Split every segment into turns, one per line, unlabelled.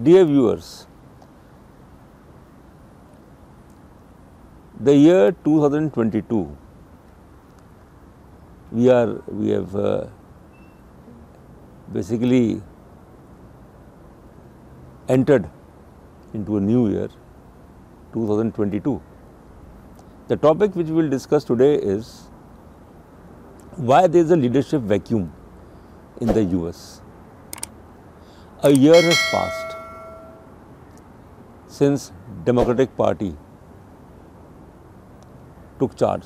Dear viewers, the year 2022, we have basically entered into a new year, 2022. The topic which we will discuss today is why there is a leadership vacuum in the US. A year has passed since Democratic Party took charge.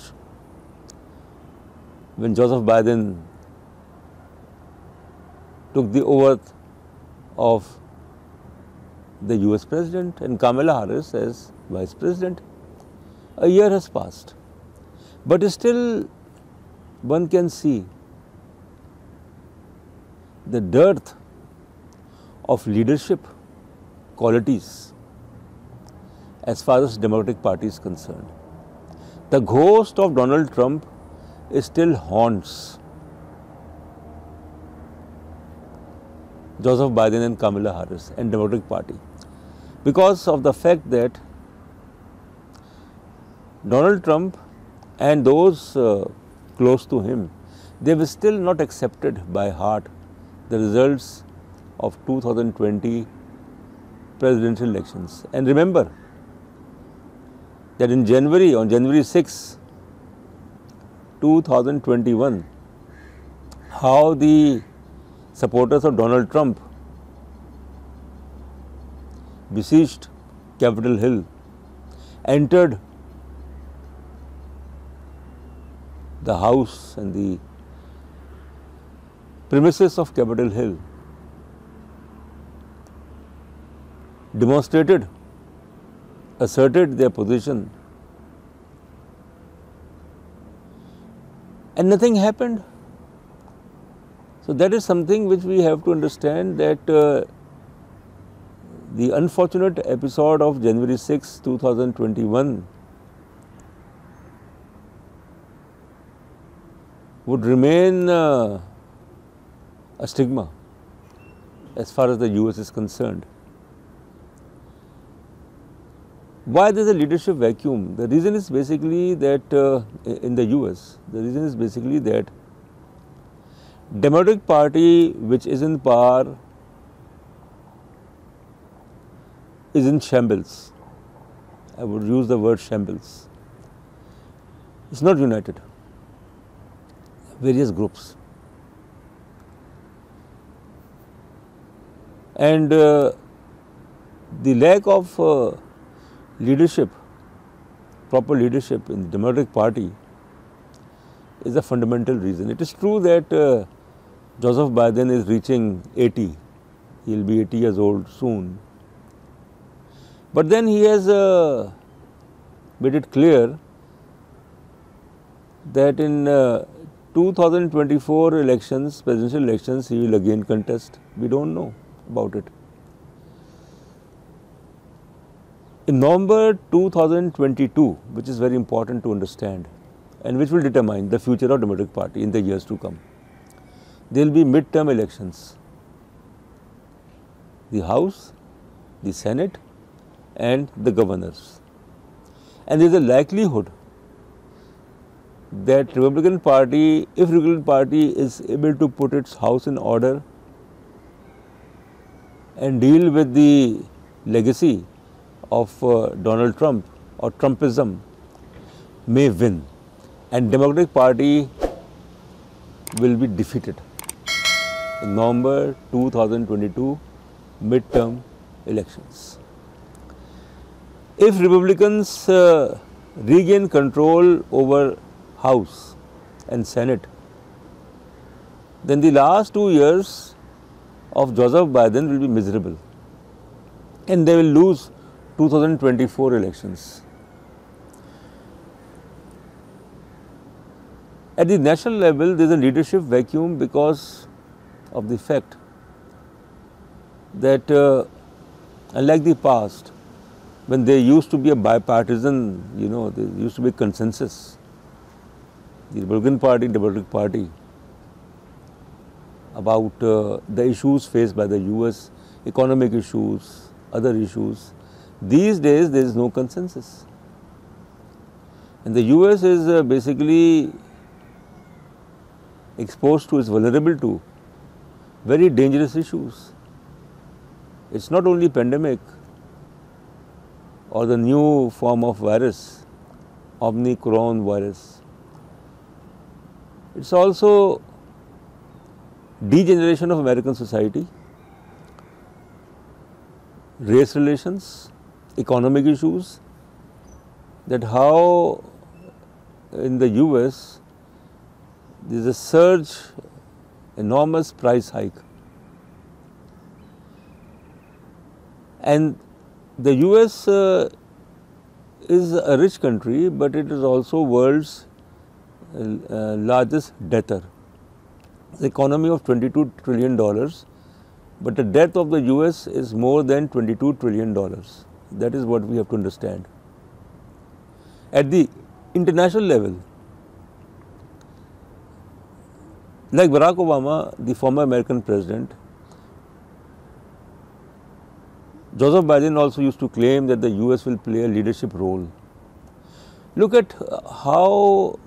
When Joseph Biden took the oath of the US President and Kamala Harris as Vice President, a year has passed. But still one can see the dearth of leadership qualities as far as Democratic Party is concerned. The ghost of Donald Trump still haunts Joseph Biden and Kamala Harris and Democratic Party because of the fact that Donald Trump and those close to him, they have still not accepted by heart the results of 2020 presidential elections. And remember that on January 6, 2021, how the supporters of Donald Trump besieged Capitol Hill, entered the house and the premises of Capitol Hill, demonstrated, asserted their position, and nothing happened. So that is something which we have to understand, that the unfortunate episode of January 6, 2021 would remain a stigma as far as the US is concerned. Why there is a leadership vacuum? The reason is basically that in the US, the reason is basically that Democratic Party, which is in power, is in shambles. I would use the word shambles. It's not united. Various groups. And the lack of leadership, proper leadership in the Democratic Party is a fundamental reason. It is true that Joseph Biden is reaching 80. He will be 80 years old soon. But then he has made it clear that in 2024 elections, presidential elections, he will again contest. We don't know about it. In November 2022, which is very important to understand and which will determine the future of Democratic Party in the years to come, there will be midterm elections. The House, the Senate and the governors. And there is a likelihood that Republican Party, if Republican Party is able to put its house in order and deal with the legacy of Donald Trump or Trumpism, may win, and Democratic Party will be defeated in November 2022 midterm elections. If Republicans regain control over House and Senate, then the last 2 years of Joseph Biden will be miserable and they will lose 2024 elections. At the national level, there is a leadership vacuum because of the fact that unlike the past, when there used to be a bipartisan, there used to be consensus, the Republican Party, Democratic Party, about the issues faced by the US economic issues, other issues. These days there is no consensus. And the US is basically exposed to, is vulnerable to very dangerous issues. It's not only pandemic or the new form of virus, Omicron virus. It's also degeneration of American society, race relations, economic issues, that how in the US there is a surge, enormous price hike. And the US is a rich country, but it is also world's largest debtor. The economy of $22 trillion, but the debt of the US is more than $22 trillion. That is what we have to understand. At the international level, like Barack Obama, the former American president, Joseph Biden also used to claim that the US will play a leadership role. Look at how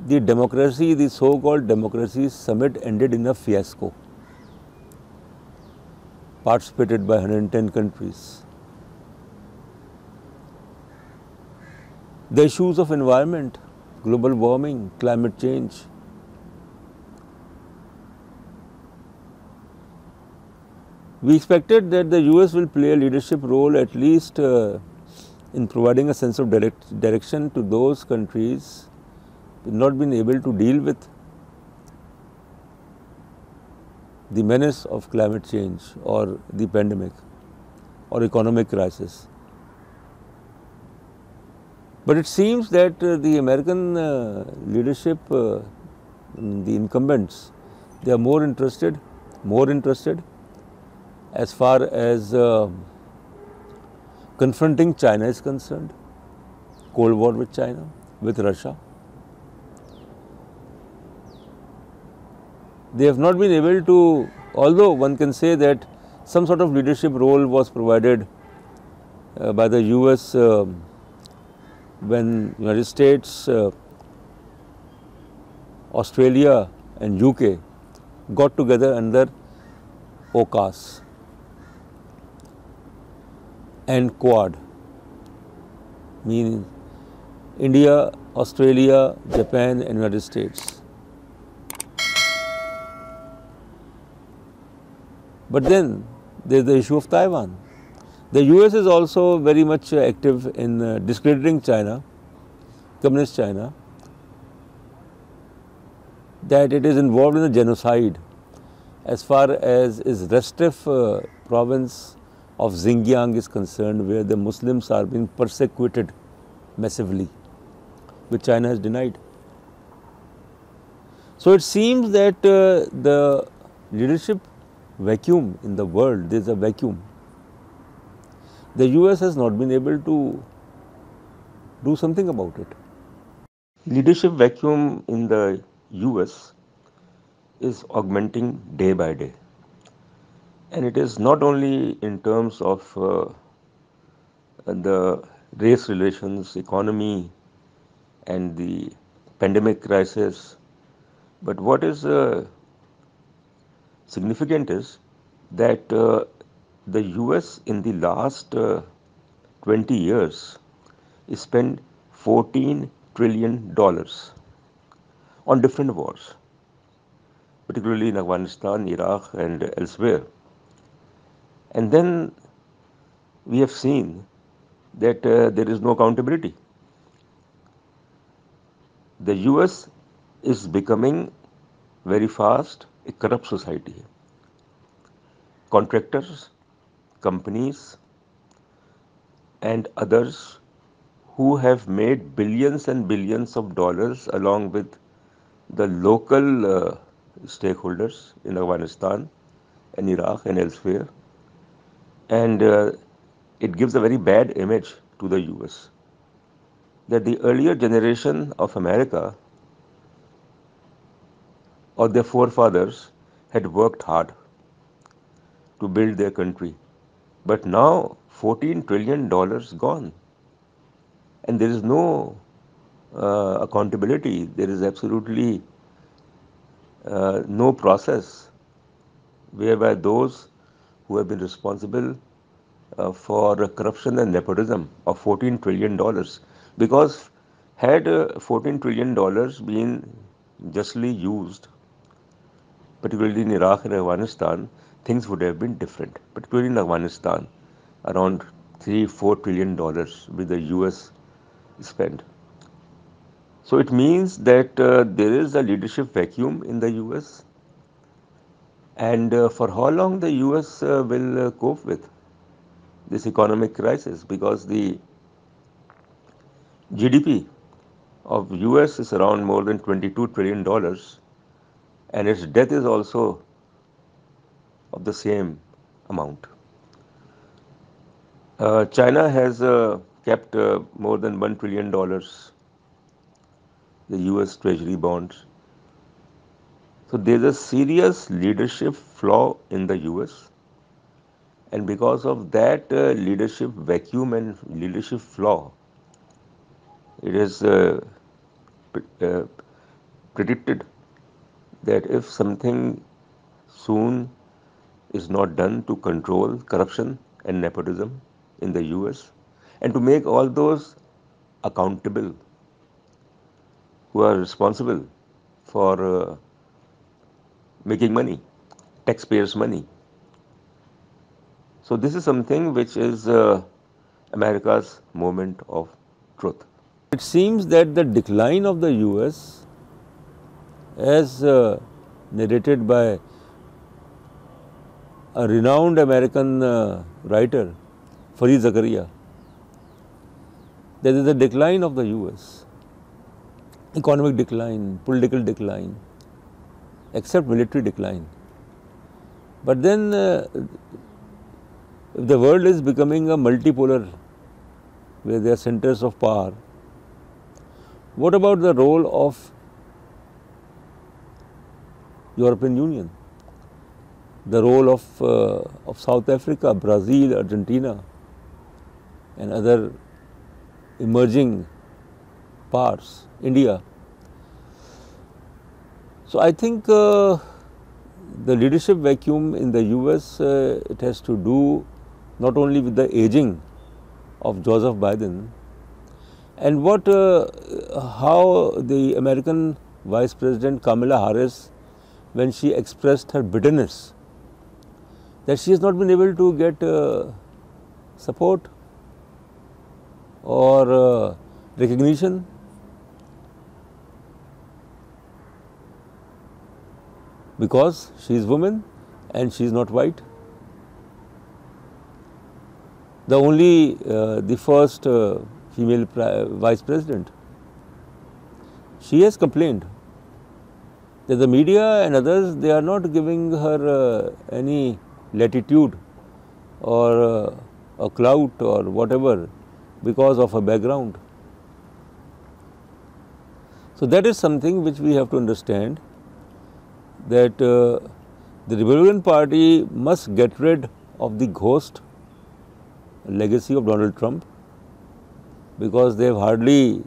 the democracy, the so-called democracy summit ended in a fiasco, participated by 110 countries. The issues of environment, global warming, climate change. We expected that the US will play a leadership role, at least in providing a sense of direction to those countries who have not been able to deal with the menace of climate change or the pandemic or economic crisis. But it seems that the American leadership, the incumbents, they are more interested as far as confronting China is concerned, Cold War with China, with Russia. They have not been able to, although one can say that some sort of leadership role was provided by the US when United States, Australia and UK got together under AUKUS and Quad, meaning India, Australia, Japan and United States. But then there is the issue of Taiwan. The US is also very much active in discrediting China, Communist China, that it is involved in a genocide as far as its restive province of Xinjiang is concerned, where the Muslims are being persecuted massively, which China has denied. So it seems that the leadership vacuum in the world, there is a vacuum. The US has not been able to do something about it. Leadership vacuum in the US is augmenting day by day. And it is not only in terms of the race relations, economy and the pandemic crisis, but what is significant is that the US in the last 20 years spent $14 trillion on different wars, particularly in Afghanistan, Iraq and elsewhere. And then we have seen that there is no accountability. The US is becoming very fast a corrupt society. Contractors, companies and others who have made billions and billions of dollars along with the local stakeholders in Afghanistan and Iraq and elsewhere, and it gives a very bad image to the US that the earlier generation of America or their forefathers had worked hard, to build their country. But now $14 trillion gone, and there is no accountability. There is absolutely no process whereby those who have been responsible for corruption and nepotism of $14 trillion. Because had $14 trillion been justly used, particularly in Iraq and Afghanistan, things would have been different. Particularly in Afghanistan, around $3-4 trillion with the US spent. So it means that there is a leadership vacuum in the US, and for how long the US will cope with this economic crisis, because the GDP of US is around more than $22 trillion, and its debt is also of the same amount. China has kept more than $1 trillion, the US Treasury bonds. So there's a serious leadership flaw in the US, and because of that leadership vacuum and leadership flaw, it is predicted that if something soon is not done to control corruption and nepotism in the US, and to make all those accountable who are responsible for making money, taxpayers' money. So this is something which is America's moment of truth. It seems that the decline of the US, as narrated by a renowned American writer, Fareed Zakaria, there is a decline of the US, economic decline, political decline, except military decline. But then if the world is becoming a multipolar, where there are centers of power, what about the role of European Union, the role of South Africa, Brazil, Argentina, and other emerging powers, India? So I think the leadership vacuum in the US, it has to do not only with the aging of Joseph Biden, and how the American Vice President Kamala Harris, when she expressed her bitterness that she has not been able to get support or recognition. Because she is woman and she is not white. The first female vice president. She has complained that the media and others, they are not giving her any latitude or a clout or whatever because of her background. So that is something which we have to understand, that the Republican Party must get rid of the ghost legacy of Donald Trump, because they have hardly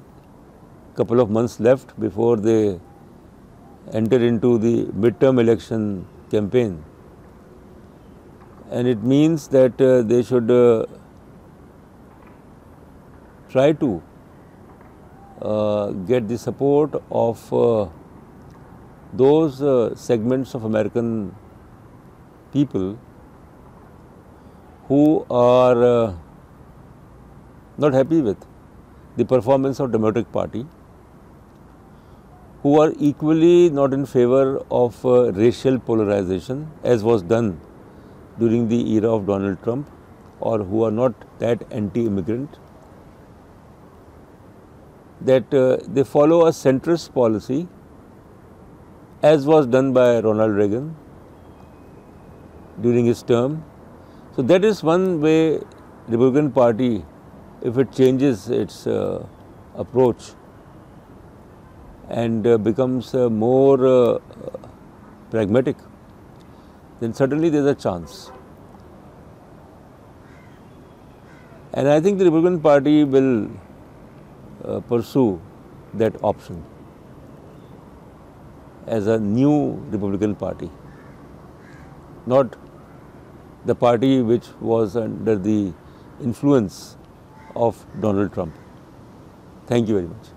a couple of months left before they enter into the midterm election campaign. And it means that they should try to get the support of those segments of American people who are not happy with the performance of Democratic Party, who are equally not in favor of racial polarization, as was done during the era of Donald Trump, or who are not that anti-immigrant, that they follow a centrist policy, as was done by Ronald Reagan during his term. So that is one way Republican Party, if it changes its approach and becomes more pragmatic, then certainly there is a chance. And I think the Republican Party will pursue that option as a new Republican Party, not the party which was under the influence of Donald Trump. Thank you very much.